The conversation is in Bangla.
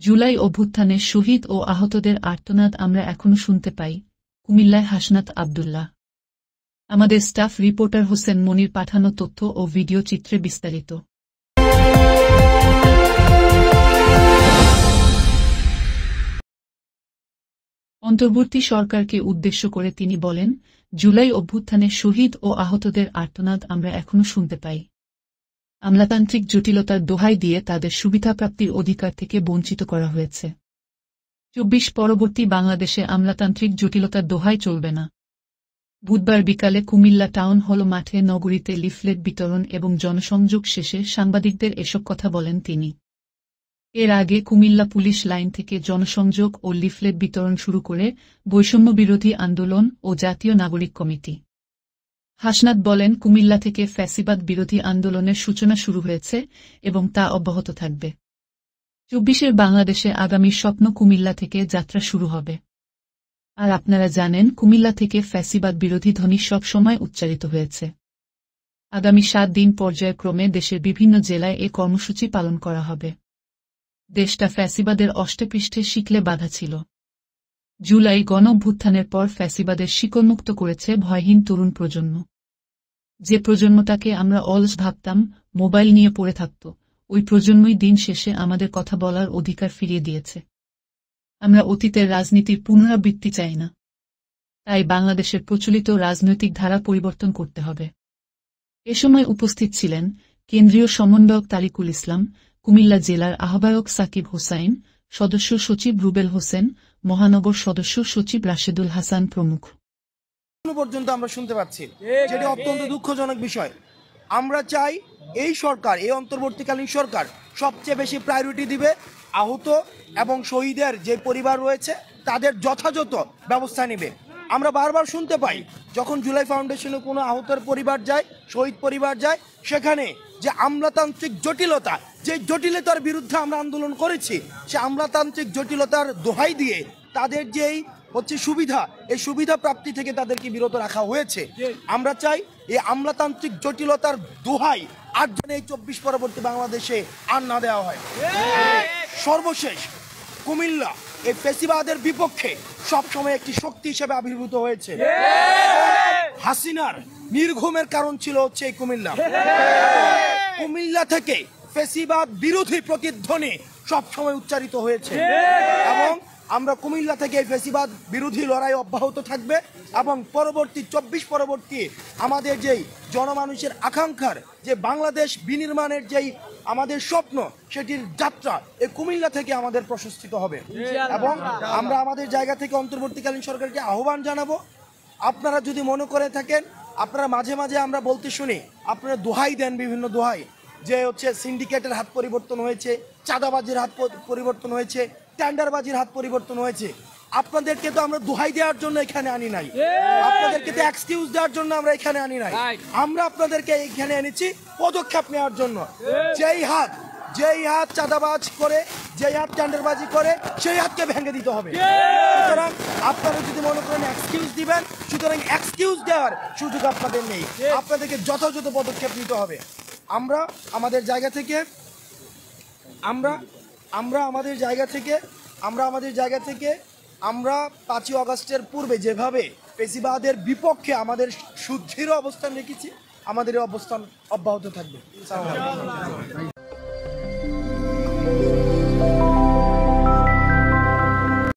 জুলাই অভ্যুত্থানে শহীদ ও আহতদের আর্তনাদ আমরা এখনো শুনতে পাই। কুমিল্লায় হাসনাত আব্দুল্লাহ। আমাদের স্টাফ রিপোর্টার হোসেন মনির পাঠানো তথ্য ও ভিডিও চিত্রে বিস্তারিত। অন্তর্বর্তী সরকারকে উদ্দেশ্য করে তিনি বলেন, জুলাই অভ্যুত্থানে শহীদ ও আহতদের আর্তনাদ আমরা এখনো শুনতে পাই। আমলাতান্ত্রিক জটিলতার দোহাই দিয়ে তাদের সুবিধাপ্রাপ্তির অধিকার থেকে বঞ্চিত করা হয়েছে। ২৪ পরবর্তী বাংলাদেশে আমলাতান্ত্রিক জটিলতার দোহাই চলবে না। বুধবার বিকালে কুমিল্লা টাউন হল মাঠে নগরীতে লিফলেট বিতরণ এবং জনসংযোগ শেষে সাংবাদিকদের এসব কথা বলেন তিনি। এর আগে কুমিল্লা পুলিশ লাইন থেকে জনসংযোগ ও লিফলেট বিতরণ শুরু করে বৈষম্য বিরোধী আন্দোলন ও জাতীয় নাগরিক কমিটি। হাসনাত বলেন, কুমিল্লা থেকে ফ্যাসিবাদ বিরোধী আন্দোলনের সূচনা শুরু হয়েছে এবং তা অব্যাহত থাকবে। ২৪ বাংলাদেশে আগামী স্বপ্ন কুমিল্লা থেকে যাত্রা শুরু হবে। আর আপনারা জানেন, কুমিল্লা থেকে ফ্যাসিবাদ বিরোধী ধ্বনি সব সময় উচ্চারিত হয়েছে। আগামী ৭ দিন পর্যায়ক্রমে দেশের বিভিন্ন জেলায় এ কর্মসূচি পালন করা হবে। দেশটা ফ্যাসিবাদের অষ্টপৃষ্ঠে শিকলে বাঁধা ছিল। জুলাই গণঅভ্যুত্থানের পর ফ্যাসিবাদের শিকলমুক্ত করেছে ভয়হীন তরুণ প্রজন্ম। যে প্রজন্মটাকে আমরা অলস ভাবতাম, মোবাইল নিয়ে পড়ে থাকত, ওই প্রজন্মই দিন শেষে আমাদের কথা বলার অধিকার ফিরিয়ে দিয়েছে। আমরা অতীতের রাজনীতির পুনরাবৃত্তি চাই না। তাই বাংলাদেশের প্রচলিত রাজনৈতিক ধারা পরিবর্তন করতে হবে। এ সময় উপস্থিত ছিলেন কেন্দ্রীয় সমন্বয়ক তারিকুল ইসলাম, কুমিল্লা জেলার আহ্বায়ক সাকিব হোসাইন, সদস্য সচিব রুবেল হোসেন, মহানগর সদস্য সচিব রাশেদুল হাসান প্রমুখ। পর্যন্ত আমরা শুনতে পাচ্ছি, যেটি অত্যন্ত দুঃখজনক বিষয়। আমরা চাই এই সরকার, এই অন্তর্বর্তীকালীন সরকার সবচেয়ে বেশি প্রায়োরিটি দিবে আহত এবং শহীদের যে পরিবার রয়েছে তাদের যথাযথ ব্যবস্থা নেবে। আমরা বারবার শুনতে পাই, যখন জুলাই ফাউন্ডেশনে কোনো আহতের পরিবার যায়, শহীদ পরিবার যায়, সেখানে যে আমলাতান্ত্রিক জটিলতা, যে জটিলতার বিরুদ্ধে আমরা আন্দোলন করেছি, সে আমলাতান্ত্রিক জটিলতার দোহাই দিয়ে তাদের যেই সুবিধা, এই সুবিধা প্রাপ্তি থেকে তাদেরকে বিরত রাখা হয়েছে। আমরা চাই এই আমলাতান্ত্রিক জটিলতার দোহাই আর যেন এই ২৪ পরবর্তী বাংলাদেশে আর না দেওয়া হয়। সর্বশেষ কুমিল্লা এই ফ্যাসিবাদের বিপক্ষে সবসময় একটি শক্তি হিসেবে আবির্ভূত হয়েছে। হাসিনার নির্ঘুমের কারণ ছিল হচ্ছে এই কুমিল্লা। কুমিল্লা থেকে ফ্যাসিবাদ বিরোধী প্রতিধ্বনি সবসময় উচ্চারিত হয়েছে এবং আমরা কুমিল্লা থেকে এই ফ্যাসিবাদ বিরোধী লড়াই অব্যাহত থাকবে এবং পরবর্তী ২৪ পরবর্তী আমাদের যেই জনমানুষের আকাঙ্ক্ষার যে বাংলাদেশ বিনির্মাণের যেই আমাদের স্বপ্ন, সেটির যাত্রা এই কুমিল্লা থেকে আমাদের প্রশস্তিত হবে। এবং আমরা আমাদের জায়গা থেকে অন্তর্বর্তীকালীন সরকারকে আহ্বান জানাবো, আপনারা যদি মনে করে থাকেন, আপনারা মাঝে মাঝে আমরা বলতে শুনি, আপনারা দোহাই দেন বিভিন্ন দোহাই, যে সিন্ডিকেটের হাত পরিবর্তন হয়েছে, চাঁদাবাজির হাত পরিবর্তন হয়েছে, টেন্ডারবাজির হাত পরিবর্তন হয়েছে। আপনাদেরকে তো আমরা দোহাই দেওয়ার জন্য এখানে আনি নাই, আপনাদেরকে তো এক্সকিউজ দেওয়ার জন্য আমরা এখানে আনি নাই। আমরা আপনাদেরকে এখানে এনেছি পদক্ষেপ নেওয়ার জন্য। যেই হাত চাঁদাবাজ করে, যেই হাত টেন্ডারবাজি করে, সেই হাতকে ভেঙে দিতে হবে। সুতরাং আপনারা যদি মনে করেন এক্সকিউজ দিবেন, সুতরাং এক্সকিউজ দেওয়ার সুযোগ আপনাদের নেই, আপনাদেরকে যথাযথ পদক্ষেপ নিতে হবে। আমরা আমাদের জায়গা থেকে আমরা ৫ই আগস্টের পূর্বে যেভাবে ফ্যাসিবাদের বিপক্ষে আমাদের সুদৃঢ় অবস্থান রেখেছি, আমাদের এই অবস্থান অব্যাহত থাকবে।